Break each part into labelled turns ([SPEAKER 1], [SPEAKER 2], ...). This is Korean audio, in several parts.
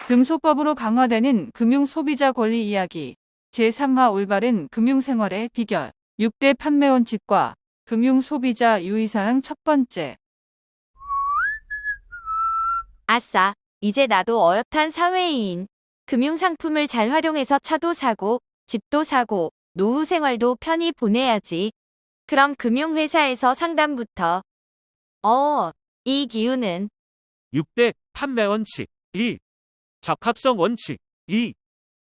[SPEAKER 1] 금소법으로 강화되는 금융소비자 권리 이야기 제3화 올바른 금융생활의 비결 6대 판매 원칙과 금융소비자 유의사항 첫 번째.
[SPEAKER 2] 아싸, 이제 나도 어엿한 사회인. 금융상품을 잘 활용해서 차도 사고, 집도 사고, 노후 생활도 편히 보내야지. 그럼 금융회사에서 상담부터. 이 기운은
[SPEAKER 3] 6대 판매 원칙 1. 적합성 원칙 2.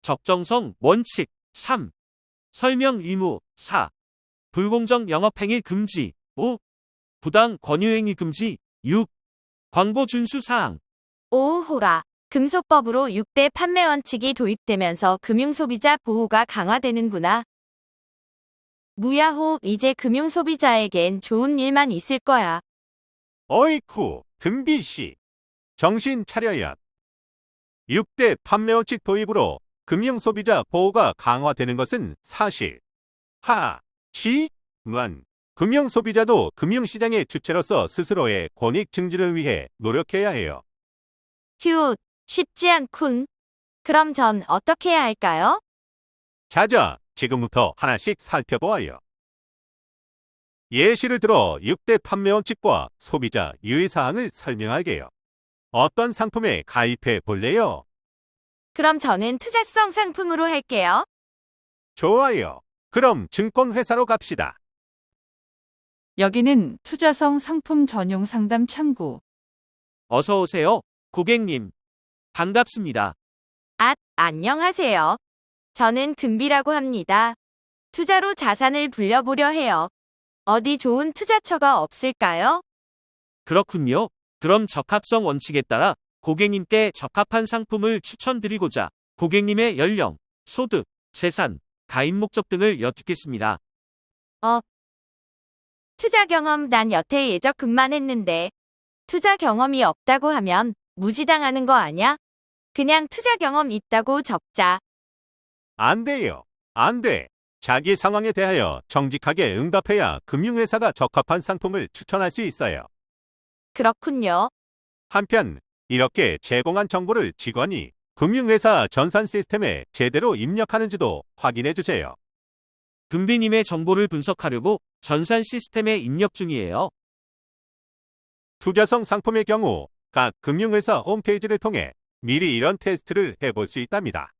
[SPEAKER 3] 적정성 원칙 3. 설명 의무 4. 불공정 영업행위 금지 5. 부당 권유행위 금지 6. 광고 준수 사항.
[SPEAKER 2] 오호라. 금소법으로 6대 판매 원칙이 도입되면서 금융소비자 보호가 강화되는구나. 무야호, 이제 금융소비자에겐 좋은 일만 있을 거야.
[SPEAKER 4] 어이쿠, 금비씨. 정신 차려야. 6대 판매원칙 도입으로 금융소비자 보호가 강화되는 것은 사실. 하지만 금융소비자도 금융시장의 주체로서 스스로의 권익 증진을 위해 노력해야 해요.
[SPEAKER 2] 휴, 쉽지 않군. 그럼 전 어떻게 해야 할까요?
[SPEAKER 4] 자자, 지금부터 하나씩 살펴보아요. 예시를 들어 6대 판매원칙과 소비자 유의사항을 설명할게요. 어떤 상품에 가입해 볼래요?
[SPEAKER 2] 그럼 저는 투자성 상품으로 할게요.
[SPEAKER 4] 좋아요. 그럼 증권회사로 갑시다.
[SPEAKER 1] 여기는 투자성 상품 전용 상담 창구.
[SPEAKER 3] 어서 오세요, 고객님. 반갑습니다.
[SPEAKER 2] 안녕하세요. 저는 금비라고 합니다. 투자로 자산을 불려보려 해요. 어디 좋은 투자처가 없을까요?
[SPEAKER 3] 그렇군요. 그럼 적합성 원칙에 따라 고객님께 적합한 상품을 추천드리고자 고객님의 연령, 소득, 재산, 가입 목적 등을 여쭙겠습니다.
[SPEAKER 2] 투자 경험 난 여태 예적금만 했는데 투자 경험이 없다고 하면 무지당하는 거 아냐? 그냥 투자 경험 있다고 적자.
[SPEAKER 4] 안 돼요. 안 돼. 자기 상황에 대하여 정직하게 응답해야 금융회사가 적합한 상품을 추천할 수 있어요.
[SPEAKER 2] 그렇군요.
[SPEAKER 4] 한편 이렇게 제공한 정보를 직원이 금융회사 전산 시스템에 제대로 입력하는지도 확인해 주세요.
[SPEAKER 3] 금비님의 정보를 분석하려고 전산 시스템에 입력 중이에요.
[SPEAKER 4] 투자성 상품의 경우 각 금융회사 홈페이지를 통해 미리 이런 테스트를 해볼 수 있답니다.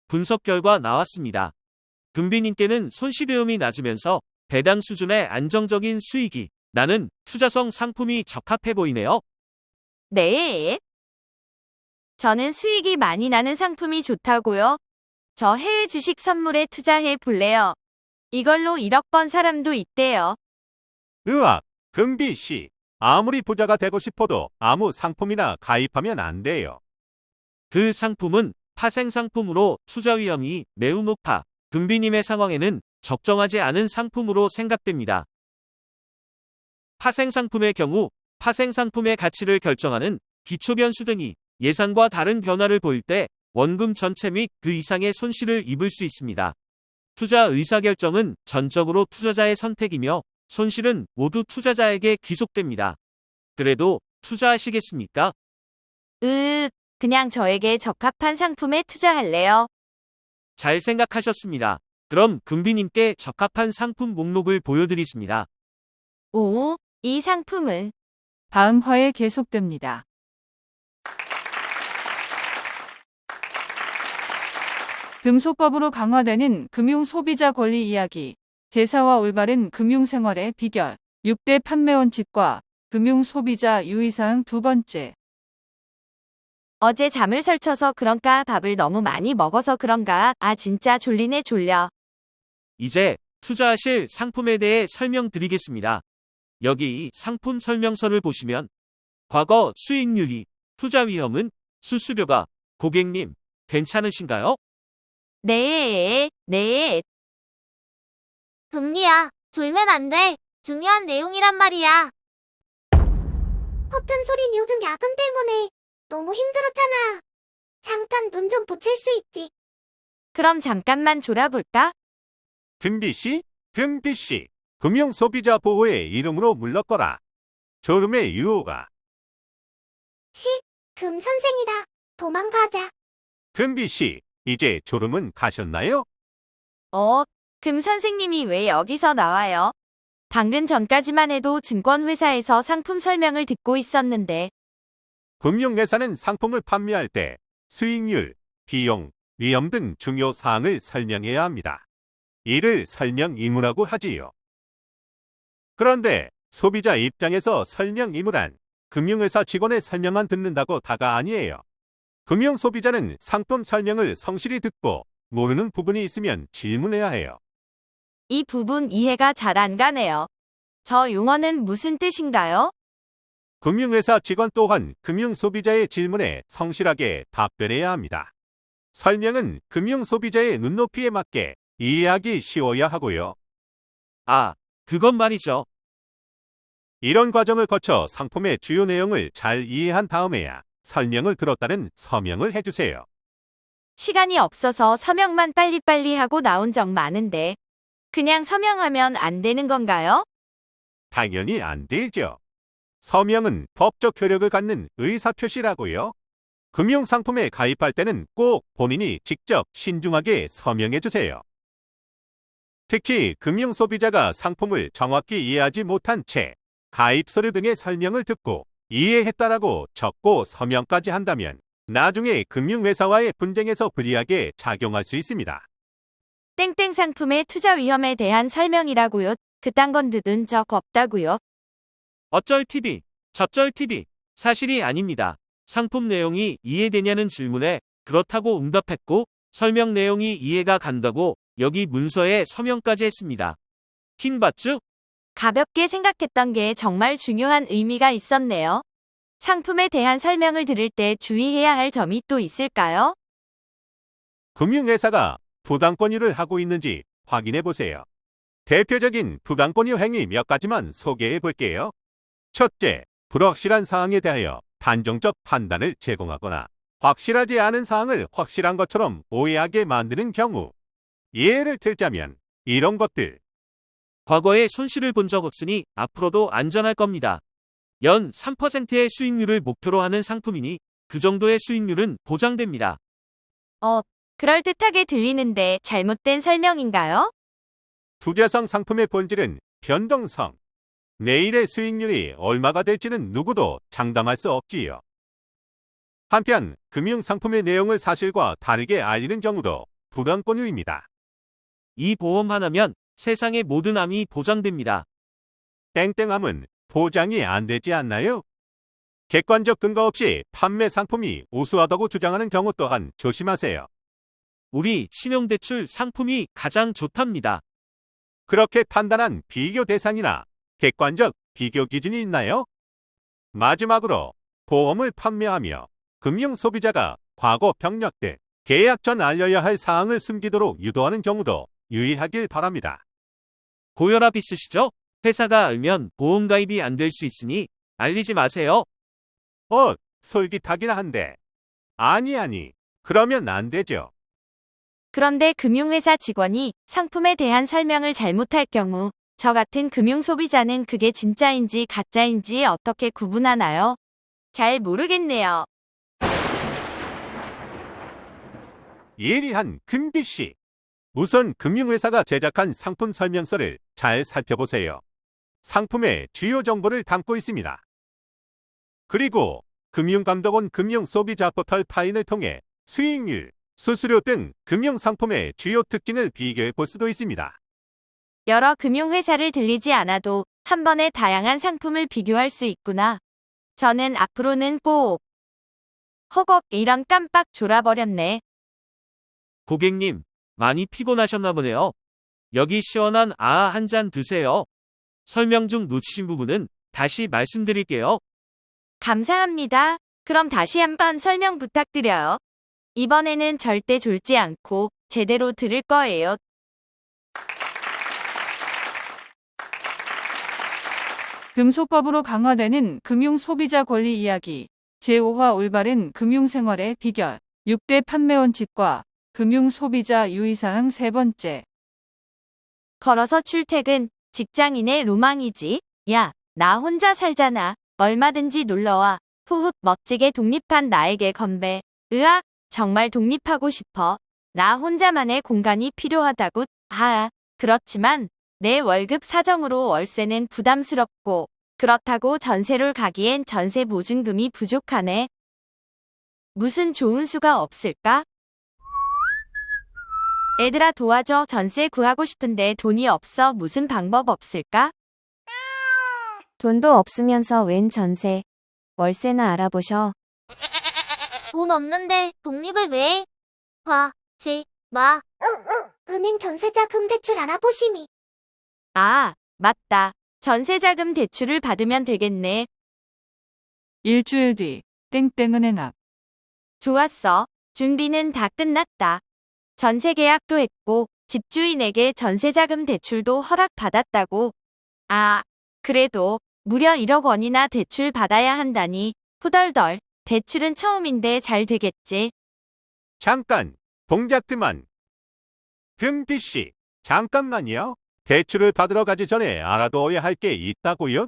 [SPEAKER 3] 분석 결과 나왔습니다. 금비님께는 손실위험이 낮으면서 배당 수준의 안정적인 수익이 나는 투자성 상품이 적합해 보이네요.
[SPEAKER 2] 네. 저는 수익이 많이 나는 상품이 좋다고요. 저 해외 주식 선물에 투자해 볼래요. 이걸로 1억 번 사람도 있대요.
[SPEAKER 4] 으악, 금비씨. 아무리 부자가 되고 싶어도 아무 상품이나 가입하면 안 돼요.
[SPEAKER 3] 그 상품은 파생 상품으로 투자 위험이 매우 높아 금비님의 상황에는 적정하지 않은 상품으로 생각됩니다. 파생 상품의 경우 파생 상품의 가치를 결정하는 기초 변수 등이 예상과 다른 변화를 보일 때 원금 전체 및 그 이상의 손실을 입을 수 있습니다. 투자 의사결정은 전적으로 투자자의 선택이며 손실은 모두 투자자에게 귀속됩니다. 그래도 투자하시겠습니까?
[SPEAKER 2] 그냥 저에게 적합한 상품에 투자할래요.
[SPEAKER 3] 잘 생각하셨습니다. 그럼 금비님께 적합한 상품 목록을 보여드리겠습니다.
[SPEAKER 2] 오, 이 상품은
[SPEAKER 1] 다음 화에 계속됩니다. 금소법으로 강화되는 금융소비자 권리 이야기 제4화 올바른 금융생활의 비결 6대 판매 원칙과 금융소비자 유의사항 두 번째.
[SPEAKER 2] 어제 잠을 설쳐서 그런가 밥을 너무 많이 먹어서 그런가 진짜 졸리네 졸려.
[SPEAKER 3] 이제 투자하실 상품에 대해 설명드리겠습니다. 여기 이 상품 설명서를 보시면 과거 수익률이, 투자 위험은, 수수료가 고객님 괜찮으신가요?
[SPEAKER 2] 네.
[SPEAKER 5] 금리야, 졸면 안 돼. 중요한 내용이란 말이야. 허튼 소린 요즘 야근 때문에 너무 힘들었잖아. 잠깐 눈 좀 붙일 수 있지?
[SPEAKER 2] 그럼 잠깐만 졸아볼까?
[SPEAKER 4] 금비씨? 금비씨. 금융소비자 보호의 이름으로 물러거라. 졸음의 유호가.
[SPEAKER 5] 금 선생이다. 도망가자.
[SPEAKER 4] 금비 씨, 이제 졸음은 가셨나요?
[SPEAKER 2] 금 선생님이 왜 여기서 나와요? 방금 전까지만 해도 증권회사에서 상품 설명을 듣고 있었는데,
[SPEAKER 4] 금융회사는 상품을 판매할 때 수익률, 비용, 위험 등 중요 사항을 설명해야 합니다. 이를 설명 의무라고 하지요. 그런데 소비자 입장에서 설명 의무란 금융회사 직원의 설명만 듣는다고 다가 아니에요. 금융 소비자는 상품 설명을 성실히 듣고 모르는 부분이 있으면 질문해야 해요.
[SPEAKER 2] 이 부분 이해가 잘 안 가네요. 저 용어는 무슨 뜻인가요?
[SPEAKER 4] 금융회사 직원 또한 금융 소비자의 질문에 성실하게 답변해야 합니다. 설명은 금융 소비자의 눈높이에 맞게 이해하기 쉬워야 하고요.
[SPEAKER 3] 아, 그건 말이죠.
[SPEAKER 4] 이런 과정을 거쳐 상품의 주요 내용을 잘 이해한 다음에야 설명을 들었다는 서명을 해주세요.
[SPEAKER 2] 시간이 없어서 서명만 빨리빨리 하고 나온 적 많은데, 그냥 서명하면 안 되는 건가요?
[SPEAKER 4] 당연히 안 되죠. 서명은 법적 효력을 갖는 의사표시라고요. 금융상품에 가입할 때는 꼭 본인이 직접 신중하게 서명해주세요. 특히 금융소비자가 상품을 정확히 이해하지 못한 채 가입 서류 등의 설명을 듣고 이해했다라고 적고 서명까지 한다면 나중에 금융회사와의 분쟁에서 불이하게 작용할 수 있습니다.
[SPEAKER 2] 땡땡 상품의 투자 위험에 대한 설명이라고요. 그딴 건 들은 적 없다고요.
[SPEAKER 3] 어쩔 TV, 저쩔 TV. 사실이 아닙니다. 상품 내용이 이해되냐는 질문에 그렇다고 응답했고 설명 내용이 이해가 간다고 여기 문서에 서명까지 했습니다. 킹 받죠?
[SPEAKER 2] 가볍게 생각했던 게 정말 중요한 의미가 있었네요. 상품에 대한 설명을 들을 때 주의해야 할 점이 또 있을까요?
[SPEAKER 4] 금융회사가 부당권유를 하고 있는지 확인해 보세요. 대표적인 부당권유 행위 몇 가지만 소개해 볼게요. 첫째, 불확실한 사항에 대하여 단정적 판단을 제공하거나 확실하지 않은 사항을 확실한 것처럼 오해하게 만드는 경우. 예를 들자면 이런 것들.
[SPEAKER 3] 과거에 손실을 본 적 없으니 앞으로도 안전할 겁니다. 연 3%의 수익률을 목표로 하는 상품이니 그 정도의 수익률은 보장됩니다.
[SPEAKER 2] 그럴듯하게 들리는데 잘못된 설명인가요?
[SPEAKER 4] 투자성 상품의 본질은 변동성. 내일의 수익률이 얼마가 될지는 누구도 장담할 수 없지요. 한편 금융상품의 내용을 사실과 다르게 알리는 경우도 부당권유입니다.
[SPEAKER 3] 이 보험 하나면 세상의 모든 암이 보장됩니다.
[SPEAKER 4] 땡땡함은 보장이 안 되지 않나요? 객관적 근거 없이 판매 상품이 우수하다고 주장하는 경우 또한 조심하세요.
[SPEAKER 3] 우리 신용대출 상품이 가장 좋답니다.
[SPEAKER 4] 그렇게 판단한 비교 대상이나 객관적 비교 기준이 있나요? 마지막으로 보험을 판매하며 금융 소비자가 과거 병력 등 계약 전 알려야 할 사항을 숨기도록 유도하는 경우도 유의하길 바랍니다.
[SPEAKER 3] 고혈압 있으시죠? 회사가 알면 보험 가입이 안 될 수 있으니 알리지 마세요.
[SPEAKER 4] 솔깃하긴 한데. 아니, 그러면 안 되죠.
[SPEAKER 2] 그런데 금융회사 직원이 상품에 대한 설명을 잘못할 경우 저 같은 금융 소비자는 그게 진짜인지 가짜인지 어떻게 구분하나요? 잘 모르겠네요.
[SPEAKER 4] 예리한 금비 씨. 우선 금융회사가 제작한 상품 설명서를 잘 살펴보세요. 상품의 주요 정보를 담고 있습니다. 그리고 금융감독원 금융소비자 포털 파인을 통해 수익률, 수수료 등 금융상품의 주요 특징을 비교해 볼 수도 있습니다.
[SPEAKER 2] 여러 금융회사를 들리지 않아도 한 번에 다양한 상품을 비교할 수 있구나. 저는 앞으로는 꼭 허걱 이런 깜빡 졸아버렸네.
[SPEAKER 3] 고객님, 많이 피곤하셨나 보네요. 여기 시원한 한 잔 드세요. 설명 중 놓치신 부분은 다시 말씀드릴게요.
[SPEAKER 2] 감사합니다. 그럼 다시 한번 설명 부탁드려요. 이번에는 절대 졸지 않고 제대로 들을 거예요.
[SPEAKER 1] 금소법으로 강화되는 금융 소비자 권리 이야기. 제5화 올바른 금융생활의 비결. 6대 판매 원칙과 금융 소비자 유의사항 세 번째.
[SPEAKER 2] 걸어서 출퇴근, 직장인의 로망이지. 야, 나 혼자 살잖아. 얼마든지 놀러와. 후훗 멋지게 독립한 나에게 건배. 으악, 정말 독립하고 싶어. 나 혼자만의 공간이 필요하다고. 그렇지만 내 월급 사정으로 월세는 부담스럽고 그렇다고 전세를 가기엔 전세 보증금이 부족하네. 무슨 좋은 수가 없을까? 애들아 도와줘. 전세 구하고 싶은데 돈이 없어. 무슨 방법 없을까?
[SPEAKER 6] 돈도 없으면서 웬 전세, 월세나 알아보셔.
[SPEAKER 5] 돈 없는데 독립을 왜 해? 은행 전세자금 대출 알아보심이.
[SPEAKER 2] 아, 맞다. 전세자금 대출을 받으면 되겠네.
[SPEAKER 1] 일주일 뒤 땡땡은행 앞.
[SPEAKER 2] 좋았어. 준비는 다 끝났다. 전세 계약도 했고 집주인에게 전세자금 대출도 허락받았다고. 그래도 무려 1억 원이나 대출 받아야 한다니. 후덜덜. 대출은 처음인데 잘 되겠지.
[SPEAKER 4] 잠깐, 동작 그만. 금비씨, 잠깐만요. 대출을 받으러 가기 전에 알아두어야 할 게 있다고요?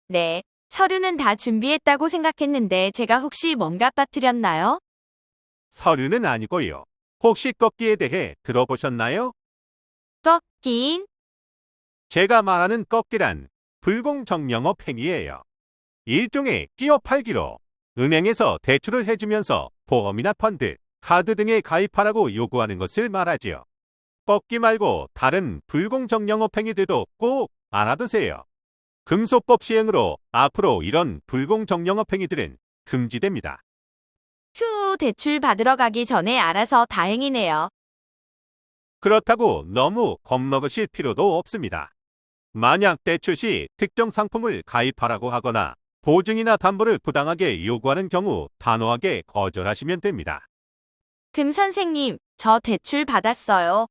[SPEAKER 2] 네. 서류는 다 준비했다고 생각했는데 제가 혹시 뭔가 빠뜨렸나요?
[SPEAKER 4] 서류는 아니고요. 혹시 꺾기에 대해 들어보셨나요?
[SPEAKER 2] 꺾긴?
[SPEAKER 4] 제가 말하는 꺾기란 불공정영업 행위예요. 일종의 끼어 팔기로 은행에서 대출을 해주면서 보험이나 펀드, 카드 등에 가입하라고 요구하는 것을 말하지요. 꺾기 말고 다른 불공정영업 행위들도 꼭 알아두세요. 금소법 시행으로 앞으로 이런 불공정영업 행위들은 금지됩니다.
[SPEAKER 2] 휴, 대출 받으러 가기 전에 알아서 다행이네요.
[SPEAKER 4] 그렇다고 너무 겁먹으실 필요도 없습니다. 만약 대출 시 특정 상품을 가입하라고 하거나 보증이나 담보를 부당하게 요구하는 경우 단호하게 거절하시면 됩니다.
[SPEAKER 2] 금 선생님, 저 대출 받았어요.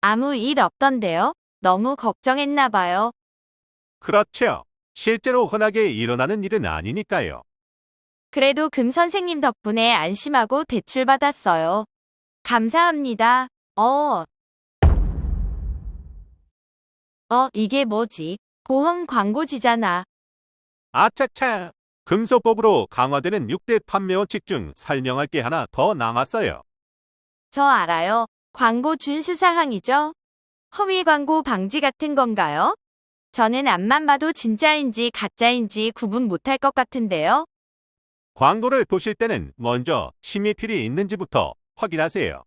[SPEAKER 2] 아무 일 없던데요? 너무 걱정했나 봐요.
[SPEAKER 4] 그렇죠. 실제로 흔하게 일어나는 일은 아니니까요.
[SPEAKER 2] 그래도 금 선생님 덕분에 안심하고 대출 받았어요. 감사합니다. 이게 뭐지? 보험 광고지잖아.
[SPEAKER 4] 아차차. 금소법으로 강화되는 6대 판매 원칙 중 설명할 게 하나 더 남았어요.
[SPEAKER 2] 저 알아요. 광고 준수 사항이죠? 허위 광고 방지 같은 건가요? 저는 앞만 봐도 진짜인지 가짜인지 구분 못할 것 같은데요.
[SPEAKER 4] 광고를 보실 때는 먼저 심의필이 있는지부터 확인하세요.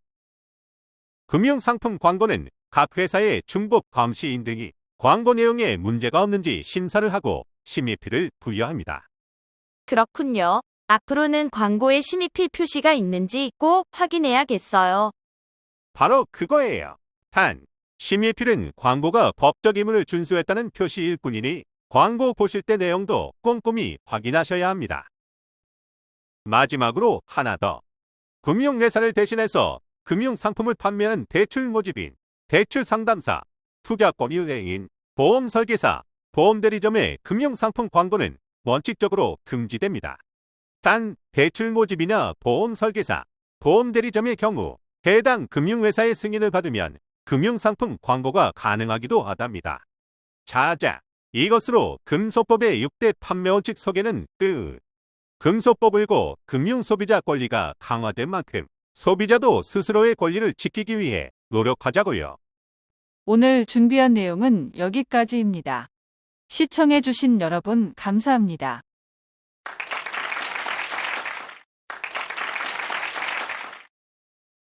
[SPEAKER 4] 금융상품 광고는 각 회사의 중복 감시인 등이 광고 내용에 문제가 없는지 심사를 하고 심의필을 부여합니다.
[SPEAKER 2] 그렇군요. 앞으로는 광고에 심의필 표시가 있는지 꼭 확인해야겠어요.
[SPEAKER 4] 바로 그거예요. 단, 심의필은 광고가 법적 의무를 준수했다는 표시일 뿐이니 광고 보실 때 내용도 꼼꼼히 확인하셔야 합니다. 마지막으로 하나 더. 금융회사를 대신해서 금융상품을 판매하는 대출 모집인, 대출 상담사, 투자권유회인, 보험설계사, 보험대리점의 금융상품 광고는 원칙적으로 금지됩니다. 단 대출 모집이나 보험설계사, 보험대리점의 경우 해당 금융회사의 승인을 받으면 금융상품 광고가 가능하기도 하답니다. 자자, 이것으로 금소법의 6대 판매원칙 소개는 끝. 금소법을 고 금융소비자 권리가 강화된 만큼 소비자도 스스로의 권리를 지키기 위해 노력하자고요.
[SPEAKER 1] 오늘 준비한 내용은 여기까지입니다. 시청해주신 여러분 감사합니다.